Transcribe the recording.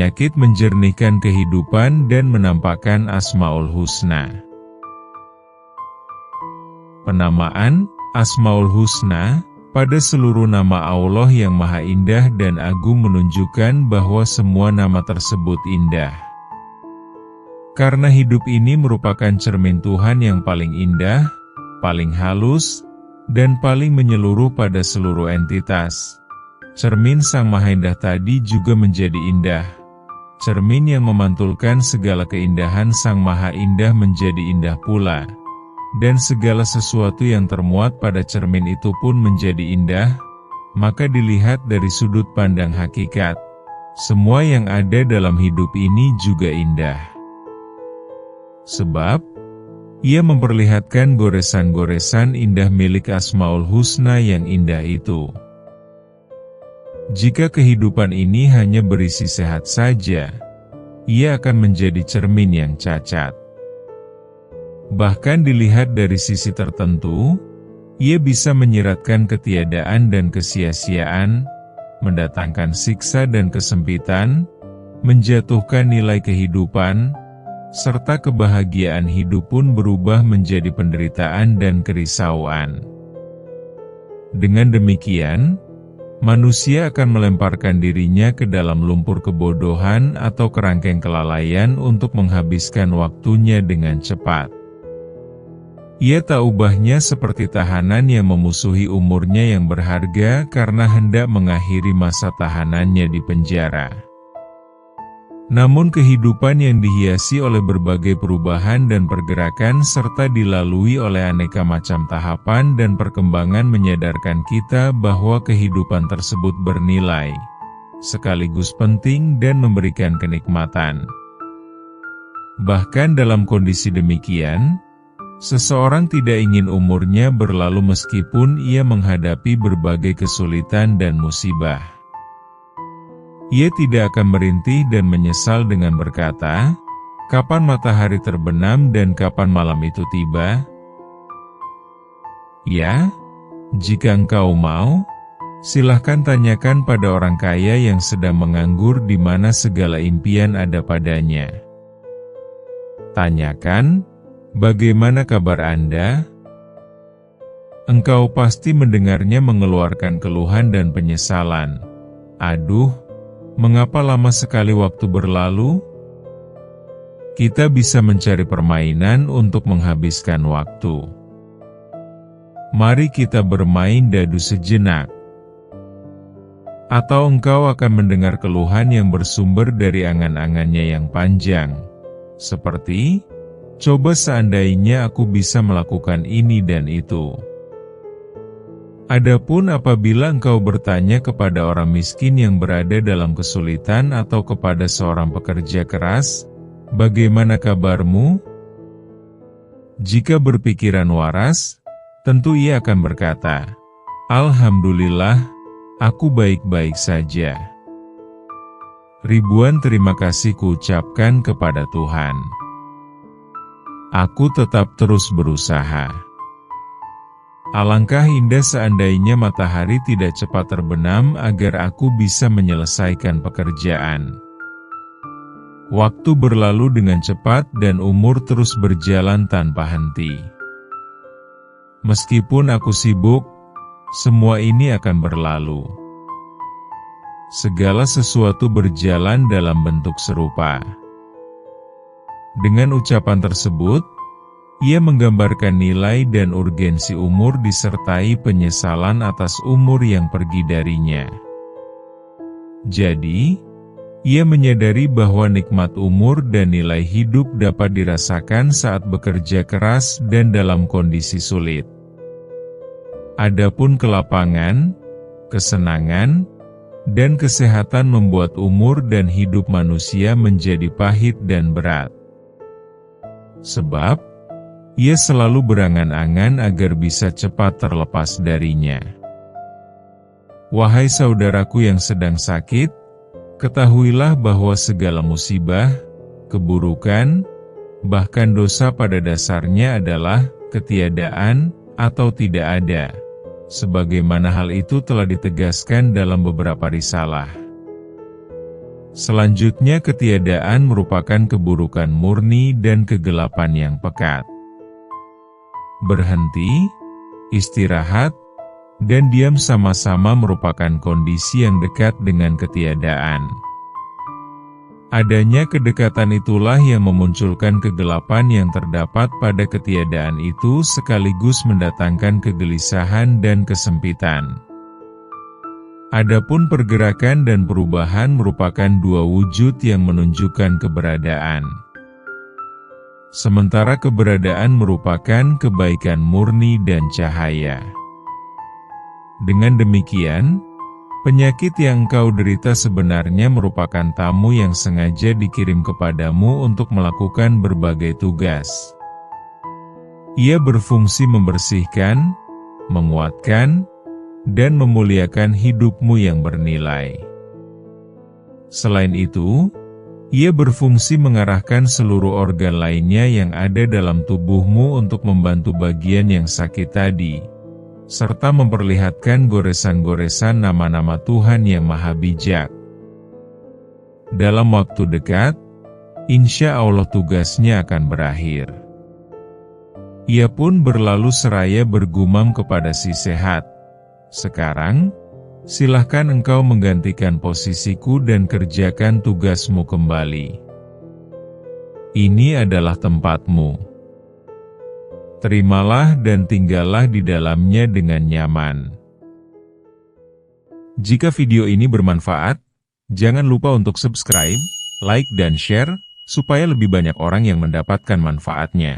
penyakit menjernihkan kehidupan dan menampakkan Asmaul Husna. Penamaan Asmaul Husna pada seluruh nama Allah yang Maha Indah dan Agung menunjukkan bahwa semua nama tersebut indah. Karena hidup ini merupakan cermin Tuhan yang paling indah, paling halus, dan paling menyeluruh pada seluruh entitas. Cermin Sang Maha Indah tadi juga menjadi indah. Cermin yang memantulkan segala keindahan Sang Maha Indah menjadi indah pula. Dan segala sesuatu yang termuat pada cermin itu pun menjadi indah, maka dilihat dari sudut pandang hakikat. Semua yang ada dalam hidup ini juga indah. Sebab, ia memperlihatkan goresan-goresan indah milik Asmaul Husna yang indah itu. Jika kehidupan ini hanya berisi sehat saja, ia akan menjadi cermin yang cacat. Bahkan dilihat dari sisi tertentu, ia bisa menyiratkan ketiadaan dan kesia-siaan, mendatangkan siksa dan kesempitan, menjatuhkan nilai kehidupan, serta kebahagiaan hidup pun berubah menjadi penderitaan dan kerisauan. Dengan demikian, manusia akan melemparkan dirinya ke dalam lumpur kebodohan atau kerangkeng kelalaian untuk menghabiskan waktunya dengan cepat. Ia tak ubahnya seperti tahanan yang memusuhi umurnya yang berharga karena hendak mengakhiri masa tahanannya di penjara. Namun kehidupan yang dihiasi oleh berbagai perubahan dan pergerakan serta dilalui oleh aneka macam tahapan dan perkembangan menyadarkan kita bahwa kehidupan tersebut bernilai, sekaligus penting dan memberikan kenikmatan. Bahkan dalam kondisi demikian, seseorang tidak ingin umurnya berlalu meskipun ia menghadapi berbagai kesulitan dan musibah. Ia tidak akan merintih dan menyesal dengan berkata, "Kapan matahari terbenam dan kapan malam itu tiba?" Ya, jika engkau mau, silahkan tanyakan pada orang kaya yang sedang menganggur di mana segala impian ada padanya. Tanyakan, "Bagaimana kabar Anda?" Engkau pasti mendengarnya mengeluarkan keluhan dan penyesalan. "Aduh, mengapa lama sekali waktu berlalu?" Kita bisa mencari permainan untuk menghabiskan waktu. Mari kita bermain dadu sejenak. Atau engkau akan mendengar keluhan yang bersumber dari angan-angannya yang panjang. Seperti, "Coba seandainya aku bisa melakukan ini dan itu." Adapun apabila engkau bertanya kepada orang miskin yang berada dalam kesulitan atau kepada seorang pekerja keras, "Bagaimana kabarmu?" Jika berpikiran waras, tentu ia akan berkata, "Alhamdulillah, aku baik-baik saja." Ribuan terima kasih kuucapkan kepada Tuhan. Aku tetap terus berusaha. Alangkah indah seandainya matahari tidak cepat terbenam agar aku bisa menyelesaikan pekerjaan. Waktu berlalu dengan cepat dan umur terus berjalan tanpa henti. Meskipun aku sibuk, semua ini akan berlalu. Segala sesuatu berjalan dalam bentuk serupa. Dengan ucapan tersebut, ia menggambarkan nilai dan urgensi umur disertai penyesalan atas umur yang pergi darinya. Jadi, ia menyadari bahwa nikmat umur dan nilai hidup dapat dirasakan saat bekerja keras dan dalam kondisi sulit. Adapun kelapangan, kesenangan, dan kesehatan membuat umur dan hidup manusia menjadi pahit dan berat. Sebab, ia selalu berangan-angan agar bisa cepat terlepas darinya. Wahai saudaraku yang sedang sakit, ketahuilah bahwa segala musibah, keburukan, bahkan dosa pada dasarnya adalah ketiadaan atau tidak ada, sebagaimana hal itu telah ditegaskan dalam beberapa risalah. Selanjutnya, ketiadaan merupakan keburukan murni dan kegelapan yang pekat. Berhenti, istirahat, dan diam sama-sama merupakan kondisi yang dekat dengan ketiadaan. Adanya kedekatan itulah yang memunculkan kegelapan yang terdapat pada ketiadaan itu, sekaligus mendatangkan kegelisahan dan kesempitan. Adapun pergerakan dan perubahan merupakan dua wujud yang menunjukkan keberadaan. Sementara keberadaan merupakan kebaikan murni dan cahaya. Dengan demikian, penyakit yang engkau derita sebenarnya merupakan tamu yang sengaja dikirim kepadamu untuk melakukan berbagai tugas. Ia berfungsi membersihkan, menguatkan, dan memuliakan hidupmu yang bernilai. Selain itu, ia berfungsi mengarahkan seluruh organ lainnya yang ada dalam tubuhmu untuk membantu bagian yang sakit tadi, serta memperlihatkan goresan-goresan nama-nama Tuhan yang Maha Bijak. Dalam waktu dekat, insya Allah tugasnya akan berakhir. Ia pun berlalu seraya bergumam kepada si sehat, "Sekarang, silahkan engkau menggantikan posisiku dan kerjakan tugasmu kembali. Ini adalah tempatmu. Terimalah dan tinggallah di dalamnya dengan nyaman." Jika video ini bermanfaat, jangan lupa untuk subscribe, like dan share, supaya lebih banyak orang yang mendapatkan manfaatnya.